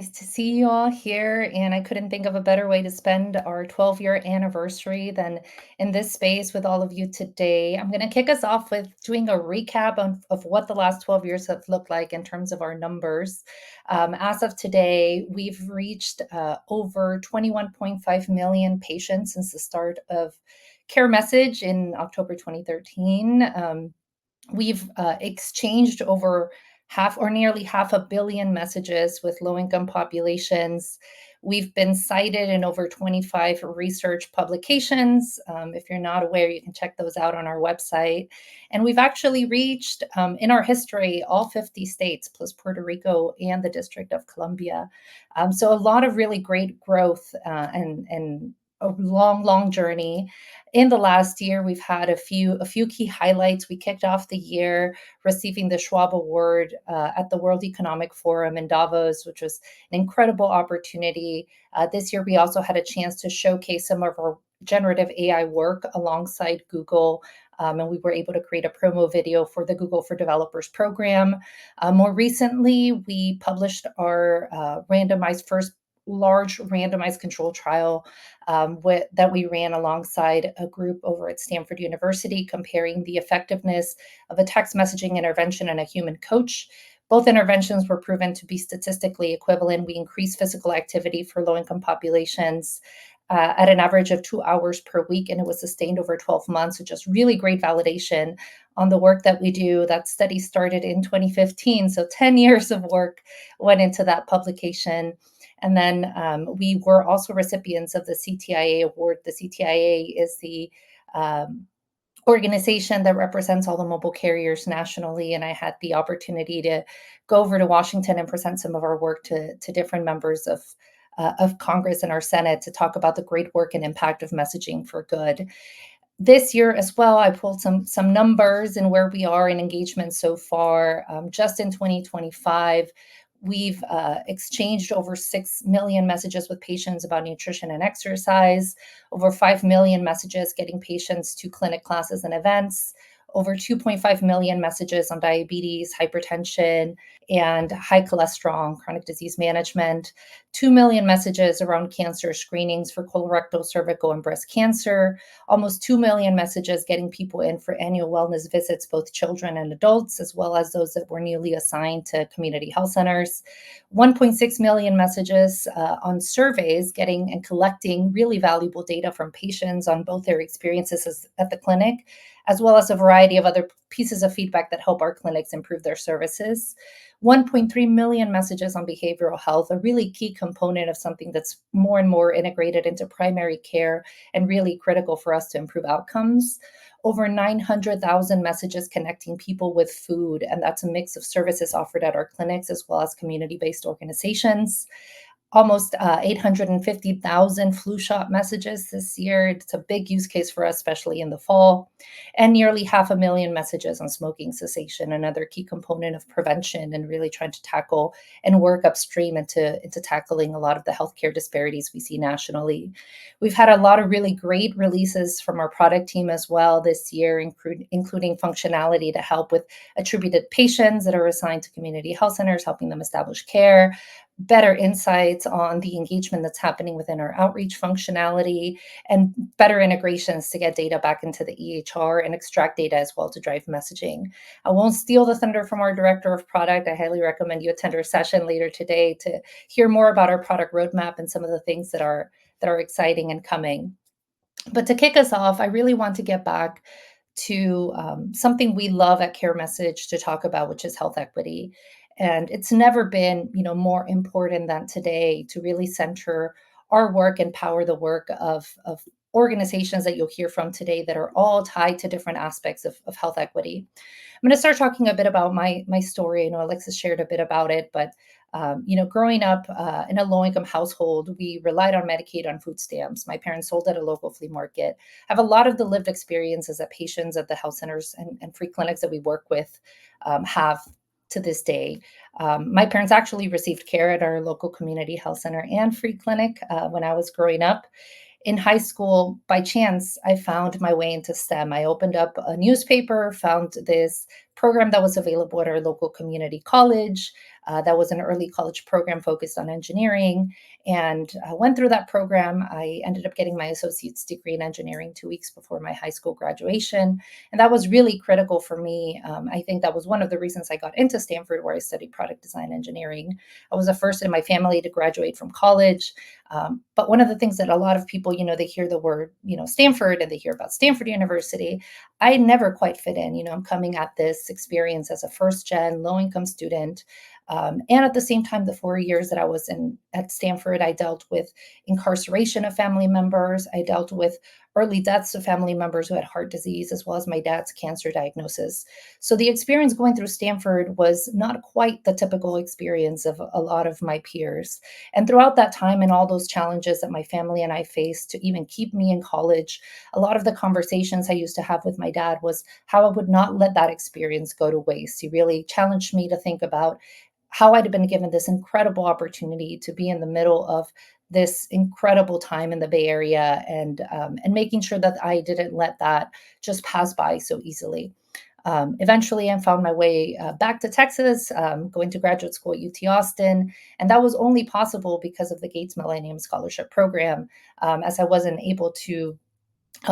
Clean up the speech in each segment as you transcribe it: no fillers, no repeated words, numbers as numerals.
Nice to see you all here, and I couldn't think of a better way to spend our 12-year anniversary than in this space with all of you today. I'm going to kick us off with doing a recap of what the last 12 years have looked like in terms of our numbers. As of today, we've reached over 21.5 million patients since the start of CareMessage in October 2013. We've exchanged over half or nearly half a billion messages with low income populations. We've been cited in over 25 research publications. If you're not aware, you can check those out on our website. And we've actually reached, in our history, all 50 states, plus Puerto Rico and the District of Columbia. So a lot of really great growth and a long journey. In the last year, we've had a few key highlights. We kicked off the year receiving the Schwab Award at the World Economic Forum in Davos, which was an incredible opportunity. This year, we also had a chance to showcase some of our generative AI work alongside Google. And we were able to create a promo video for the Google for Developers program. More recently, we published our randomized first large randomized control trial that we ran alongside a group over at Stanford University, comparing the effectiveness of a text messaging intervention and a human coach. Both interventions were proven to be statistically equivalent. We increased physical activity for low income populations at an average of 2 hours per week, and it was sustained over 12 months. So, just really great validation on the work that we do. That study started in 2015. So, 10 years of work went into that publication. And then we were also recipients of the CTIA award. The CTIA is the um, organization that represents all the mobile carriers nationally. And I had the opportunity to go over to Washington and present some of our work to different members of Congress and our Senate to talk about the great work and impact of messaging for good. This year as well, I pulled some numbers and where we are in engagement so far. Just in 2025, we've exchanged over 6 million messages with patients about nutrition and exercise, over 5 million messages getting patients to clinic classes and events, over 2.5 million messages on diabetes, hypertension, and high cholesterol and chronic disease management, 2 million messages around cancer screenings for colorectal, cervical, and breast cancer, almost 2 million messages getting people in for annual wellness visits, both children and adults, as well as those that were newly assigned to community health centers, 1.6 million messages on surveys, getting and collecting really valuable data from patients on both their experiences at the clinic, as well as a variety of other pieces of feedback that help our clinics improve their services. 1.3 million messages on behavioral health, a really key component of something that's more and more integrated into primary care and really critical for us to improve outcomes. Over 900,000 messages connecting people with food, and that's a mix of services offered at our clinics as well as community based organizations. Almost 850,000 flu shot messages this year. It's a big use case for us, especially in the fall. And nearly 500,000 messages on smoking cessation, another key component of prevention and really trying to tackle and work upstream into tackling a lot of the healthcare disparities we see nationally. We've had a lot of really great releases from our product team as well this year, including functionality to help with attributed patients that are assigned to community health centers, helping them establish care, better insights on the engagement that's happening within our outreach functionality, and better integrations to get data back into the EHR and extract data as well to drive messaging. I won't steal the thunder from our director of product. I highly recommend you attend our session later today to hear more about our product roadmap and some of the things that are exciting and coming. But to kick us off, I really want to get back to something we love at CareMessage to talk about, which is health equity. And it's never been, more important than today to really center our work and power the work of organizations that you'll hear from today that are all tied to different aspects of health equity. I'm going to start talking a bit about my story. I know Alexis shared a bit about it, but growing up in a low-income household, we relied on Medicaid on food stamps. My parents sold at a local flea market. I have a lot of the lived experiences that patients at the health centers and free clinics that we work with have to this day. My parents actually received care at our local community health center and free clinic when I was growing up. In high school, by chance, I found my way into STEM. I opened up a newspaper, found this program that was available at our local community college. That was an early college program focused on engineering. And went through that program. I ended up getting my associate's degree in engineering 2 weeks before my high school graduation. And that was really critical for me. I think that was one of the reasons I got into Stanford, where I studied product design engineering. I was the first in my family to graduate from college. But one of the things that a lot of people, they hear the word, Stanford, and they hear about Stanford University. I never quite fit in. I'm coming at this experience as a first gen, low income student. And at the same time, the 4 years that I was in at Stanford, I dealt with incarceration of family members. I dealt with early deaths of family members who had heart disease, as well as my dad's cancer diagnosis. So the experience going through Stanford was not quite the typical experience of a lot of my peers. And throughout that time and all those challenges that my family and I faced to even keep me in college, a lot of the conversations I used to have with my dad was how I would not let that experience go to waste. He really challenged me to think about how I'd been given this incredible opportunity to be in the middle of this incredible time in the Bay Area, and making sure that I didn't let that just pass by so easily. Eventually, I found my way back to Texas, going to graduate school at UT Austin. And that was only possible because of the Gates Millennium Scholarship Program, as I wasn't able to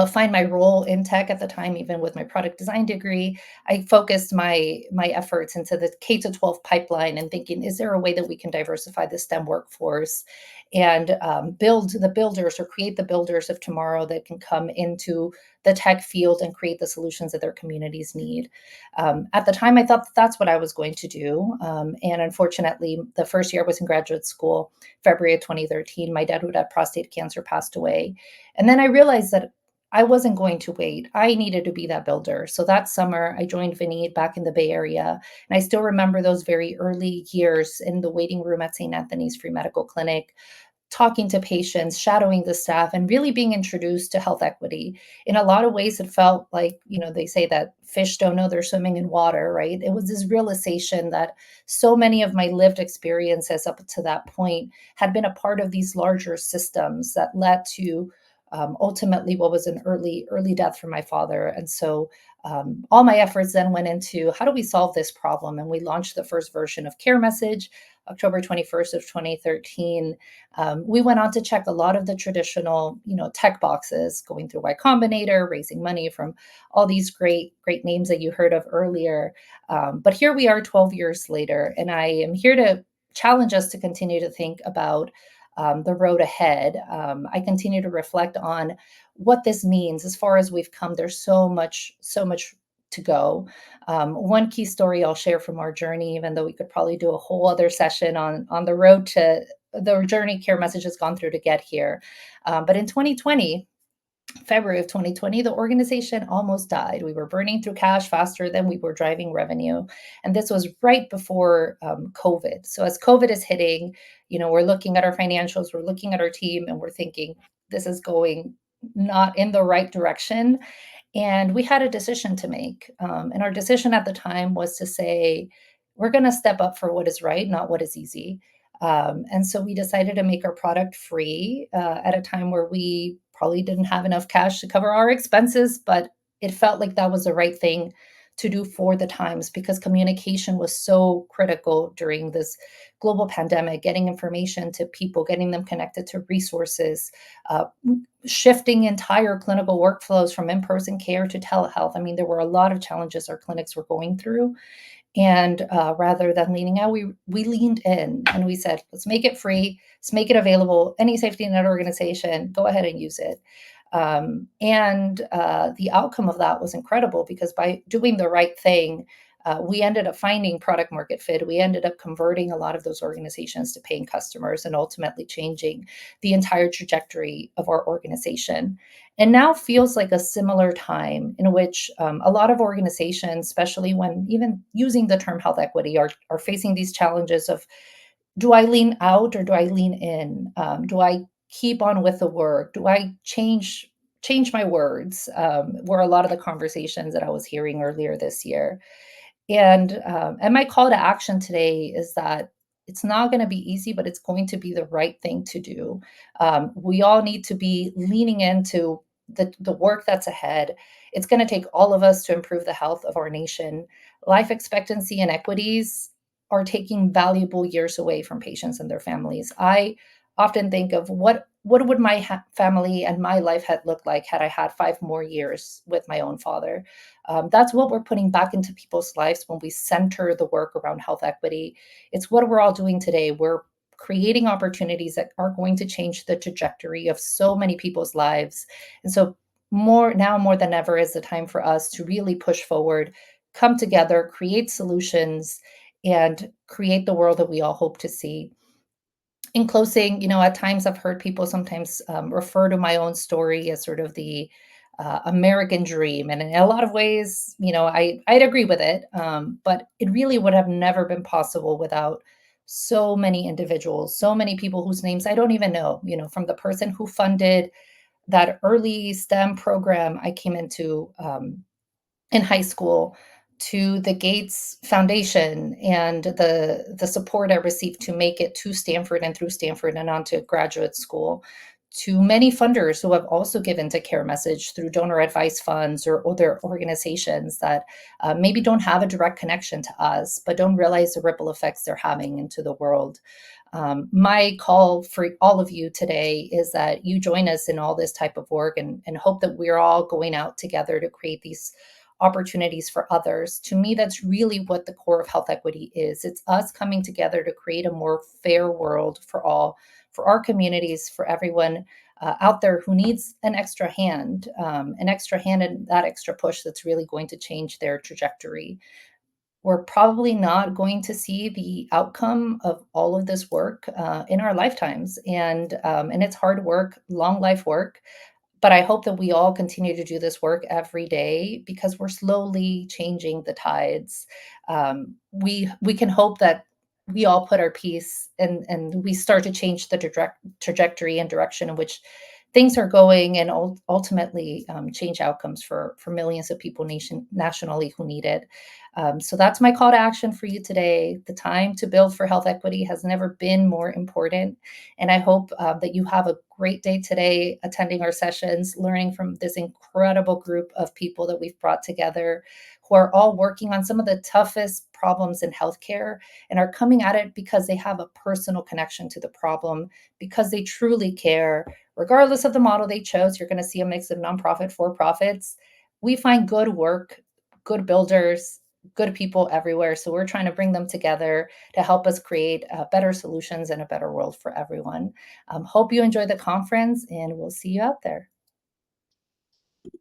find my role in tech at the time, even with my product design degree. I focused my efforts into the K to 12 pipeline and thinking, is there a way that we can diversify the STEM workforce and build the builders or create the builders of tomorrow that can come into the tech field and create the solutions that their communities need. At the time, I thought that that's what I was going to do. And unfortunately, the first year I was in graduate school, February of 2013, my dad, who had prostate cancer, passed away. And then I realized that I wasn't going to wait. I needed to be that builder. So that summer, I joined Vinny back in the Bay Area. And I still remember those very early years in the waiting room at St. Anthony's Free Medical Clinic, talking to patients, shadowing the staff, and really being introduced to health equity. In a lot of ways, it felt like, they say that fish don't know they're swimming in water, right? It was this realization that so many of my lived experiences up to that point had been a part of these larger systems that led to ultimately what was an early death for my father. And so all my efforts then went into how do we solve this problem? And we launched the first version of CareMessage, October 21st of 2013. We went on to check a lot of the traditional, tech boxes, going through Y Combinator, raising money from all these great names that you heard of earlier. But here we are 12 years later, and I am here to challenge us to continue to think about the road ahead. I continue to reflect on what this means as far as we've come. There's so much to go. One key story I'll share from our journey, even though we could probably do a whole other session on the road to the journey CareMessage has gone through to get here. But in 2020, February of 2020, the organization almost died. We were burning through cash faster than we were driving revenue. And this was right before COVID. So as COVID is hitting, we're looking at our financials, we're looking at our team, and we're thinking, this is going not in the right direction. And we had a decision to make. And our decision at the time was to say, we're going to step up for what is right, not what is easy. And so we decided to make our product free at a time where we probably didn't have enough cash to cover our expenses, but it felt like that was the right thing to do for the times because communication was so critical during this global pandemic, getting information to people, getting them connected to resources, uh, shifting entire clinical workflows from in person care to telehealth. I mean, there were a lot of challenges our clinics were going through. And rather than leaning out, we leaned in and we said, let's make it free, let's make it available. Any safety net organization, go ahead and use it. And the outcome of that was incredible because by doing the right thing, we ended up finding product market fit. We ended up converting a lot of those organizations to paying customers and ultimately changing the entire trajectory of our organization. And now feels like a similar time in which a lot of organizations, especially when even using the term health equity, are facing these challenges of do I lean out or do I lean in? Do I keep on with the work? Do I change my words? Were a lot of the conversations that I was hearing earlier this year. And my call to action today is that it's not going to be easy, but it's going to be the right thing to do. We all need to be leaning into the work that's ahead. It's going to take all of us to improve the health of our nation. Life expectancy inequities are taking valuable years away from patients and their families. I often think of what would my family and my life had looked like had I had 5 more years with my own father. That's what we're putting back into people's lives when we center the work around health equity. It's what we're all doing today. We're creating opportunities that are going to change the trajectory of so many people's lives. And so more than ever is the time for us to really push forward, come together, create solutions, and create the world that we all hope to see. In closing, at times I've heard people sometimes refer to my own story as sort of the American dream, and in a lot of ways, I'd agree with it. But it really would have never been possible without so many individuals, so many people whose names I don't even know. From the person who funded that early STEM program I came into in high school, to the Gates Foundation and the support I received to make it to Stanford and through Stanford and on to graduate school, to many funders who have also given to CareMessage through donor advice funds or other organizations that maybe don't have a direct connection to us, but don't realize the ripple effects they're having into the world. My call for all of you today is that you join us in all this type of work, and hope that we're all going out together to create these opportunities for others. To me, that's really what the core of health equity is. It's us coming together to create a more fair world for all, for our communities, for everyone out there who needs an extra hand and that extra push that's really going to change their trajectory. We're probably not going to see the outcome of all of this work in our lifetimes, and it's hard work, long life work. But I hope that we all continue to do this work every day because we're slowly changing the tides. We can hope that we all put our piece, and we start to change the trajectory and direction in which things are going, and ultimately change outcomes for millions of people nationally who need it. So that's my call to action for you today. The time to build for health equity has never been more important. And I hope that you have a great day today attending our sessions, learning from this incredible group of people that we've brought together, who are all working on some of the toughest problems in healthcare and are coming at it because they have a personal connection to the problem, because they truly care. Regardless of the model they chose, you're going to see a mix of nonprofit, for profits. We find good work, good builders, good people everywhere. So we're trying to bring them together to help us create better solutions and a better world for everyone. Hope you enjoy the conference, and we'll see you out there.